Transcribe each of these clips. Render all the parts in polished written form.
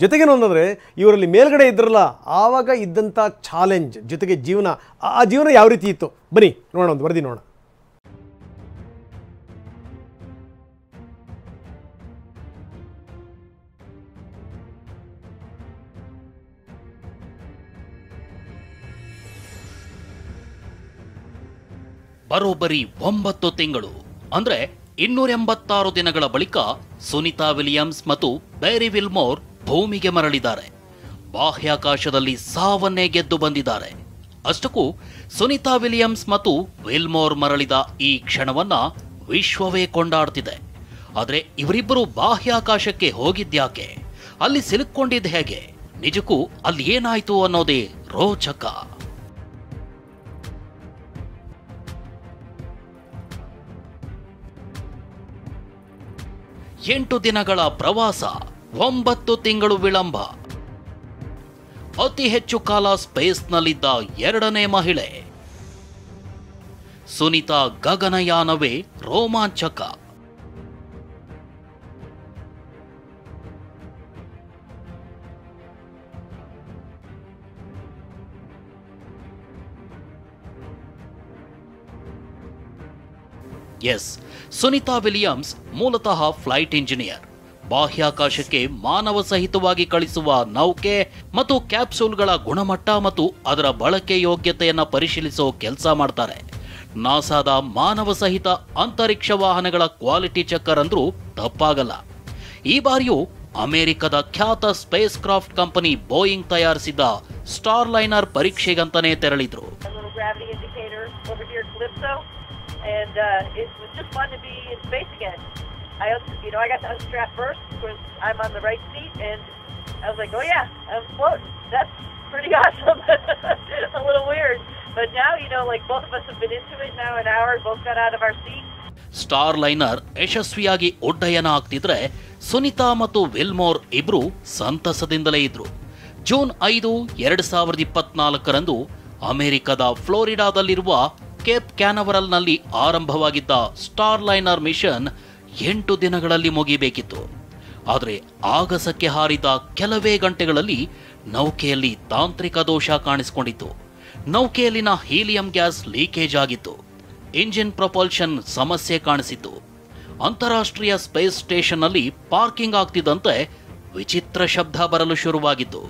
ಜೊತೆಗೇನು ಅಂತಂದರೆ ಇವರಲ್ಲಿ ಮೇಲ್ಗಡೆ ಇದ್ರಲ್ಲ ಆವಾಗ ಇದ್ದಂಥ ಚಾಲೆಂಜ್ ಜೊತೆಗೆ ಜೀವನ, ಆ ಜೀವನ ಯಾವ ರೀತಿ ಇತ್ತು ಬನ್ನಿ ನೋಡೋಣ, ಒಂದು ವರದಿ ನೋಡೋಣ. ಬರೋಬ್ಬರಿ 9 ತಿಂಗಳು ಅಂದ್ರೆ 286 ದಿನಗಳ ಬಳಿಕ ಸುನಿತಾ ವಿಲಿಯಮ್ಸ್ ಮತ್ತು ಬ್ಯಾರಿ ವಿಲ್ಮೋರ್ ಭೂಮಿಗೆ ಮರಳಿದ್ದಾರೆ. ಬಾಹ್ಯಾಕಾಶದಲ್ಲಿ ಸಾವನ್ನೇ ಗೆದ್ದು ಬಂದಿದ್ದಾರೆ. ಅಷ್ಟಕ್ಕೂ ಸುನಿತಾ ವಿಲಿಯಮ್ಸ್ ಮತ್ತು ವಿಲ್ಮೋರ್ ಮರಳಿದ ಈ ಕ್ಷಣವನ್ನ ವಿಶ್ವವೇ ಕೊಂಡಾಡ್ತಿದೆ. ಆದ್ರೆ ಇವರಿಬ್ಬರು ಬಾಹ್ಯಾಕಾಶಕ್ಕೆ ಹೋಗಿದ್ಯಾಕೆ, ಅಲ್ಲಿ ಸಿಲುಕೊಂಡಿದ್ದ ಹೇಗೆ, ನಿಜಕ್ಕೂ ಅಲ್ಲಿ ಏನಾಯ್ತು ಅನ್ನೋದೇ ರೋಚಕ. 8 ದಿನಗಳ ಪ್ರವಾಸ, 9 ತಿಂಗಳು ವಿಳಂಬ. ಅತಿ ಹೆಚ್ಚು ಕಾಲ ಸ್ಪೇಸ್ನಲ್ಲಿದ್ದ 2ನೇ ಮಹಿಳೆ. ಸುನಿತಾ ಗಗನಯಾನವೇ ರೋಮಾಂಚಕ. ಎಸ್, ಸುನಿತಾ ವಿಲಿಯಮ್ಸ್ ಮೂಲತಃ ಫ್ಲೈಟ್ ಇಂಜಿನಿಯರ್. ಬಾಹ್ಯಾಕಾಶಕ್ಕೆ ಮಾನವ ಸಹಿತವಾಗಿ ಕಳಿಸುವ ನೌಕೆ ಮತ್ತು ಕ್ಯಾಪ್ಸೂಲ್ಗಳ ಗುಣಮಟ್ಟ ಮತ್ತು ಅದರ ಬಳಕೆ ಯೋಗ್ಯತೆಯನ್ನು ಪರಿಶೀಲಿಸೋ ಕೆಲಸ ಮಾಡ್ತಾರೆ. ನಾಸಾದ ಮಾನವ ಸಹಿತ ಅಂತರಿಕ್ಷ ವಾಹನಗಳ ಕ್ವಾಲಿಟಿ ಚೆಕ್ಕರ್ ಅಂದ್ರೂ ತಪ್ಪಾಗಲ್ಲ. ಈ ಬಾರಿಯೂ ಅಮೆರಿಕದ ಖ್ಯಾತ ಸ್ಪೇಸ್ ಕ್ರಾಫ್ಟ್ ಕಂಪನಿ ಬೋಯಿಂಗ್ ತಯಾರಿಸಿದ ಸ್ಟಾರ್ ಲೈನರ್ ಪರೀಕ್ಷೆಗಂತಾನೆ ತೆರಳಿದ್ರು. And it was just fun to be in space again. I got to unstrap first because I'm on the right seat, and I was like, oh yeah, I'm floating. That's pretty awesome. A little weird, but now like both of us have been into it now an hour. Both got out of our seat. Star liner ಯಶಸ್ವಿಯಾಗಿ ಉಡ್ಡಯನ ಆಗ್ತಿದ್ರೆ ಸುನಿತಾ ಮತ್ತು Wilmore ಇಬ್ರು ಸಂತಸದಿಂದಲೇ ಇದ್ರು. June 5, 2024ರಂದು ಅಮೆರಿಕದ ಫ್ಲೋರಿಡಾದಲ್ಲಿರುವ Cape ಕ್ಯಾನವರಲ್ನಲ್ಲಿ ಆರಂಭವಾಗಿದ್ದ star liner mission 8 ದಿನಗಳಲ್ಲಿ ಮುಗಿಬೇಕಿತ್ತು. ಆದರೆ ಆಗಸಕ್ಕೆ ಹಾರಿದ ಕೆಲವೇ ಗಂಟೆಗಳಲ್ಲಿ ನೌಕೆಯಲ್ಲಿ ತಾಂತ್ರಿಕ ದೋಷ ಕಾಣಿಸಿಕೊಂಡಿತ್ತು. ನೌಕೆಯಲ್ಲಿನ ಹೀಲಿಯಂ ಗ್ಯಾಸ್ ಲೀಕೇಜ್ ಆಗಿತ್ತು. ಇಂಜಿನ್ ಪ್ರೊಪಲ್ಷನ್ ಸಮಸ್ಯೆ ಕಾಣಿಸಿತ್ತು. ಅಂತಾರಾಷ್ಟ್ರೀಯ ಸ್ಪೇಸ್ ಸ್ಟೇಷನ್ನಲ್ಲಿ ಪಾರ್ಕಿಂಗ್ ಆಗ್ತಿದ್ದಂತೆ ವಿಚಿತ್ರ ಶಬ್ದ ಬರಲು ಶುರುವಾಗಿತ್ತು.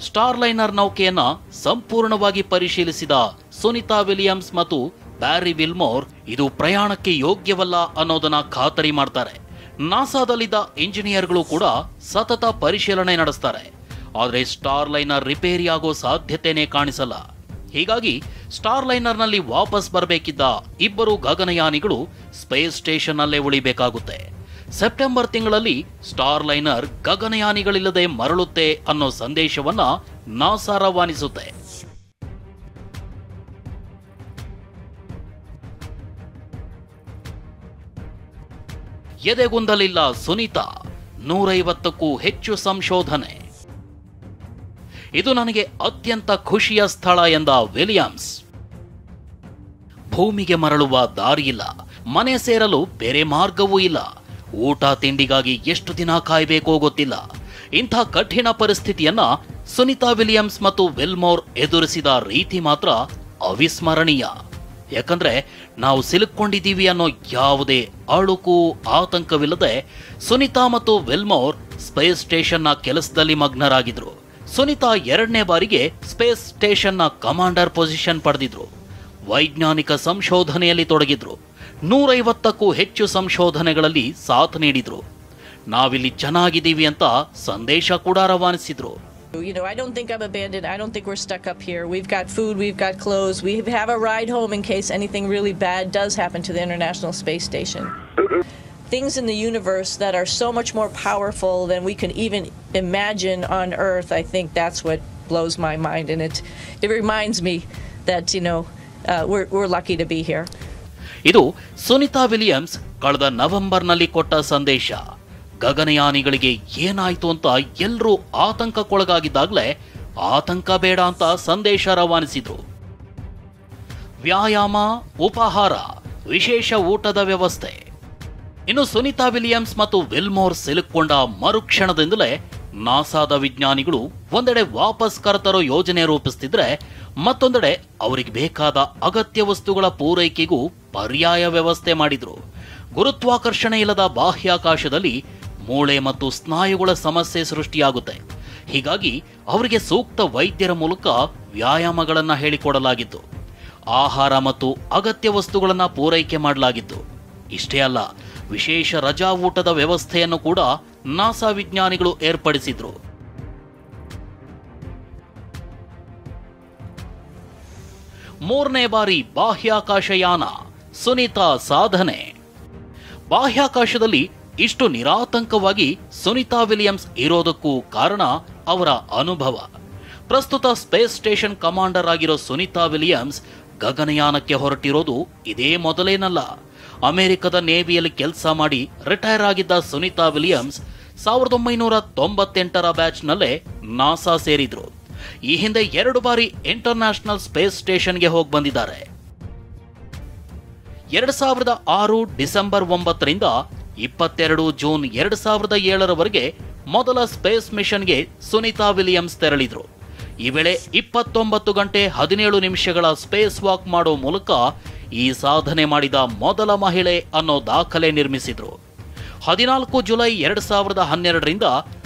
ಸ್ಟಾರ್ ಲೈನರ್ ನೌಕೆಯನ್ನ ಸಂಪೂರ್ಣವಾಗಿ ಪರಿಶೀಲಿಸಿದ ಸುನಿತಾ ವಿಲಿಯಮ್ಸ್ ಮತ್ತು ಬ್ಯಾರಿ ವಿಲ್ಮೋರ್ ಇದು ಪ್ರಯಾಣಕ್ಕೆ ಯೋಗ್ಯವಲ್ಲ ಅನ್ನೋದನ್ನ ಖಾತರಿ ಮಾಡ್ತಾರೆ. ನಾಸಾದಲ್ಲಿದ್ದ ಇಂಜಿನಿಯರ್ಗಳು ಕೂಡ ಸತತ ಪರಿಶೀಲನೆ ನಡೆಸ್ತಾರೆ. ಆದರೆ ಸ್ಟಾರ್ ಲೈನರ್ ರಿಪೇರಿ ಆಗೋ ಸಾಧ್ಯತೆನೇ ಕಾಣಿಸಲ್ಲ. ಹೀಗಾಗಿ ಸ್ಟಾರ್ ಲೈನರ್ನಲ್ಲಿ ವಾಪಸ್ ಬರಬೇಕಿದ್ದ ಇಬ್ಬರು ಗಗನಯಾನಿಗಳು ಸ್ಪೇಸ್ ಸ್ಟೇಷನ್ ಅಲ್ಲೇ ಉಳಿಬೇಕಾಗುತ್ತೆ. ಸೆಪ್ಟೆಂಬರ್ ತಿಂಗಳಲ್ಲಿ ಸ್ಟಾರ್ ಲೈನರ್ ಗಗನಯಾನಿಗಳಿಲ್ಲದೆ ಮರಳುತ್ತೆ ಅನ್ನೋ ಸಂದೇಶವನ್ನ ನಾಸಾ ರವಾನಿಸುತ್ತೆ. ಎದೆಗುಂದಲಿಲ್ಲ ಸುನಿತಾ, 150ಕ್ಕೂ ಹೆಚ್ಚು ಸಂಶೋಧನೆ. ಇದು ನನಗೆ ಅತ್ಯಂತ ಖುಷಿಯ ಸ್ಥಳ ಎಂದ ವಿಲಿಯಮ್ಸ್. ಭೂಮಿಗೆ ಮರಳುವ ದಾರಿಯಿಲ್ಲ, ಮನೆ ಸೇರಲು ಬೇರೆ ಮಾರ್ಗವೂ ಇಲ್ಲ, ಊಟ ತಿಂಡಿಗಾಗಿ ಎಷ್ಟು ದಿನ ಕಾಯಬೇಕೋ ಗೊತ್ತಿಲ್ಲ. ಇಂಥ ಕಠಿಣ ಪರಿಸ್ಥಿತಿಯನ್ನ ಸುನಿತಾ ವಿಲಿಯಮ್ಸ್ ಮತ್ತು ವಿಲ್ಮೋರ್ ಎದುರಿಸಿದ ರೀತಿ ಮಾತ್ರ ಅವಿಸ್ಮರಣೀಯ. ಯಾಕಂದ್ರೆ ನಾವು ಸಿಲುಕೊಂಡಿದ್ದೀವಿ ಅನ್ನೋ ಯಾವುದೇ ಅಳುಕು ಆತಂಕವಿಲ್ಲದೆ ಸುನಿತಾ ಮತ್ತು ವಿಲ್ಮೋರ್ ಸ್ಪೇಸ್ ಸ್ಟೇಷನ್ನ ಕೆಲಸದಲ್ಲಿ ಮಗ್ನರಾಗಿದ್ರು. ಸುನಿತಾ 2ನೇ ಬಾರಿಗೆ ಸ್ಪೇಸ್ ಸ್ಟೇಷನ್ನ ಕಮಾಂಡರ್ ಪೊಸಿಷನ್ ಪಡೆದಿದ್ರು. ವೈಜ್ಞಾನಿಕ ಸಂಶೋಧನೆಯಲ್ಲಿ ತೊಡಗಿದ್ರು. 150ಕ್ಕೂ ಹೆಚ್ಚು ಸಂಶೋಧನೆಗಳಲ್ಲಿ ಸಾಥ್ ನೀಡಿದ್ರು. ನಾವಿಲ್ಲಿ ಚೆನ್ನಾಗಿದ್ದೀವಿ ಅಂತ ಸಂದೇಶ ಕೂಡ ರವಾನಿಸಿದ್ರು. I don't think I'm abandoned. I don't think we're stuck up here. We've got food, we've got clothes, we have a ride home in case anything really bad does happen to the International Space Station. Things in the universe that are so much more powerful than we can even imagine on Earth, I think that's what blows my mind, and it reminds me that we're lucky to be here. ಇದು Sunita Williams ಕಳೆದ ನವೆಂಬರ್ನಲ್ಲಿ ಕೊಟ್ಟ ಸಂದೇಶ. ಗಗನಯಾನಿಗಳಿಗೆ ಏನಾಯ್ತು ಅಂತ ಎಲ್ಲರೂ ಆತಂಕಕ್ಕೊಳಗಾಗಿದ್ದಾಗಲೇ ಆತಂಕ ಬೇಡ ಅಂತ ಸಂದೇಶ ರವಾನಿಸಿದ್ರು. ವ್ಯಾಯಾಮ, ಉಪಹಾರ, ವಿಶೇಷ ಊಟದ ವ್ಯವಸ್ಥೆ. ಇನ್ನು ಸುನಿತಾ ವಿಲಿಯಮ್ಸ್ ಮತ್ತು ವಿಲ್ಮೋರ್ ಸಿಲುಕೊಂಡ ಮರುಕ್ಷಣದಿಂದಲೇ ನಾಸಾದ ವಿಜ್ಞಾನಿಗಳು ಒಂದೆಡೆ ವಾಪಸ್ ಕರೆತರೋ ಯೋಜನೆ ರೂಪಿಸ್ತಿದ್ರೆ, ಮತ್ತೊಂದೆಡೆ ಅವರಿಗೆ ಬೇಕಾದ ಅಗತ್ಯ ವಸ್ತುಗಳ ಪೂರೈಕೆಗೂ ಪರ್ಯಾಯ ವ್ಯವಸ್ಥೆ ಮಾಡಿದ್ರು. ಗುರುತ್ವಾಕರ್ಷಣೆ ಇಲ್ಲದ ಬಾಹ್ಯಾಕಾಶದಲ್ಲಿ ಮೂಳೆ ಮತ್ತು ಸ್ನಾಯುಗಳ ಸಮಸ್ಯೆ ಸೃಷ್ಟಿಯಾಗುತ್ತೆ. ಹೀಗಾಗಿ ಅವರಿಗೆ ಸೂಕ್ತ ವೈದ್ಯರ ಮೂಲಕ ವ್ಯಾಯಾಮಗಳನ್ನ ಹೇಳಿಕೊಡಲಾಗಿತ್ತು. ಆಹಾರ ಮತ್ತು ಅಗತ್ಯ ವಸ್ತುಗಳನ್ನ ಪೂರೈಕೆ ಮಾಡಲಾಗಿತ್ತು. ಇಷ್ಟೇ ಅಲ್ಲ, ವಿಶೇಷ ರಜಾ ಊಟದ ವ್ಯವಸ್ಥೆಯನ್ನು ಕೂಡ ನಾಸಾ ವಿಜ್ಞಾನಿಗಳು ಏರ್ಪಡಿಸಿದ್ರು. ಮೂರನೇ ಬಾರಿ ಬಾಹ್ಯಾಕಾಶಯಾನ, ಸುನೀತಾ ಸಾಧನೆ. ಬಾಹ್ಯಾಕಾಶದಲ್ಲಿ ಇಷ್ಟು ನಿರಾತಂಕವಾಗಿ ಸುನೀತಾ ವಿಲಿಯಮ್ಸ್ ಇರೋದಕ್ಕೂ ಕಾರಣ ಅವರ ಅನುಭವ. ಪ್ರಸ್ತುತ ಸ್ಪೇಸ್ ಸ್ಟೇಷನ್ ಕಮಾಂಡರ್ ಆಗಿರೋ ಸುನೀತಾ ವಿಲಿಯಮ್ಸ್ ಗಗನಯಾನಕ್ಕೆ ಹೊರಟಿರೋದು ಇದೇ ಮೊದಲೇನಲ್ಲ. ಅಮೆರಿಕದ ನೇವಿಯಲ್ಲಿ ಕೆಲಸ ಮಾಡಿ ರಿಟೈರ್ ಆಗಿದ್ದ ಸುನೀತಾ ವಿಲಿಯಮ್ಸ್ 1998ರ ಬ್ಯಾಚ್ನಲ್ಲೇ ನಾಸಾ ಸೇರಿದ್ರು. ಈ ಹಿಂದೆ 2 ಬಾರಿ ಇಂಟರ್ನ್ಯಾಷನಲ್ ಸ್ಪೇಸ್ ಸ್ಟೇಷನ್ಗೆ ಹೋಗಿ ಬಂದಿದ್ದಾರೆ. 2006 ಡಿಸೆಂಬರ್ 9ರಿಂದ 22 ಜೂನ್ 2007ರವರೆಗೆ ಮೊದಲ ಸ್ಪೇಸ್ ಮಿಷನ್ಗೆ ಸುನೀತಾ ವಿಲಿಯಮ್ಸ್ ತೆರಳಿದ್ರು. ಈ ವೇಳೆ 29 ಗಂಟೆ 17 ನಿಮಿಷಗಳ ಸ್ಪೇಸ್ ವಾಕ್ ಮಾಡೋ ಮೂಲಕ ಈ ಸಾಧನೆ ಮಾಡಿದ ಮೊದಲ ಮಹಿಳೆ ಅನ್ನೋ ದಾಖಲೆ ನಿರ್ಮಿಸಿದ್ರು. 14 ಜುಲೈ 2012ರಿಂದ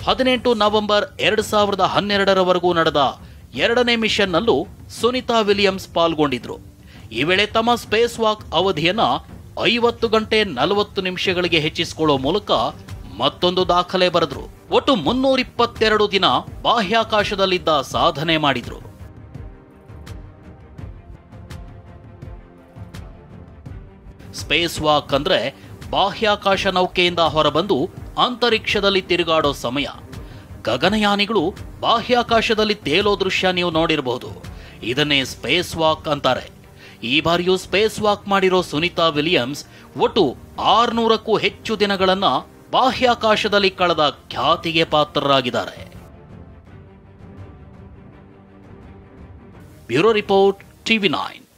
18 ನವೆಂಬರ್ 2012ರವರೆಗೂ ನಡೆದ 2ನೇ ಮಿಷನ್ನಲ್ಲೂ ಸುನೀತಾ ವಿಲಿಯಮ್ಸ್ ಪಾಲ್ಗೊಂಡಿದ್ರು. ಈ ವೇಳೆ ತಮ್ಮ ಸ್ಪೇಸ್ ವಾಕ್ ಅವಧಿಯನ್ನ 50 ಗಂಟೆ 40 ನಿಮಿಷಗಳಿಗೆ ಹೆಚ್ಚಿಸಿಕೊಳ್ಳೋ ಮೂಲಕ ಮತ್ತೊಂದು ದಾಖಲೆ ಬರೆದ್ರು. ಒಟ್ಟು 322 ದಿನ ಬಾಹ್ಯಾಕಾಶದಲ್ಲಿದ್ದ ಸಾಧನೆ ಮಾಡಿದ್ರು. ಸ್ಪೇಸ್ ವಾಕ್ ಅಂದ್ರೆ ಬಾಹ್ಯಾಕಾಶ ನೌಕೆಯಿಂದ ಹೊರಬಂದು ಅಂತರಿಕ್ಷದಲ್ಲಿ ತಿರುಗಾಡೋ ಸಮಯ. ಗಗನಯಾನಿಗಳು ಬಾಹ್ಯಾಕಾಶದಲ್ಲಿ ತೇಲೋ ದೃಶ್ಯ ನೀವು ನೋಡಿರಬಹುದು. ಇದನ್ನೇ ಸ್ಪೇಸ್ ವಾಕ್ ಅಂತಾರೆ. ಈ ಬಾರಿಯೂ ಸ್ಪೇಸ್ ವಾಕ್ ಮಾಡಿರೋ ಸುನೀತಾ ವಿಲಿಯಮ್ಸ್ ಒಟ್ಟು 600ಕ್ಕೂ ಹೆಚ್ಚು ದಿನಗಳನ್ನ ಬಾಹ್ಯಾಕಾಶದಲ್ಲಿ ಕಳೆದ ಖ್ಯಾತಿಗೆ ಪಾತ್ರರಾಗಿದ್ದಾರೆ. Bureau report, TV9.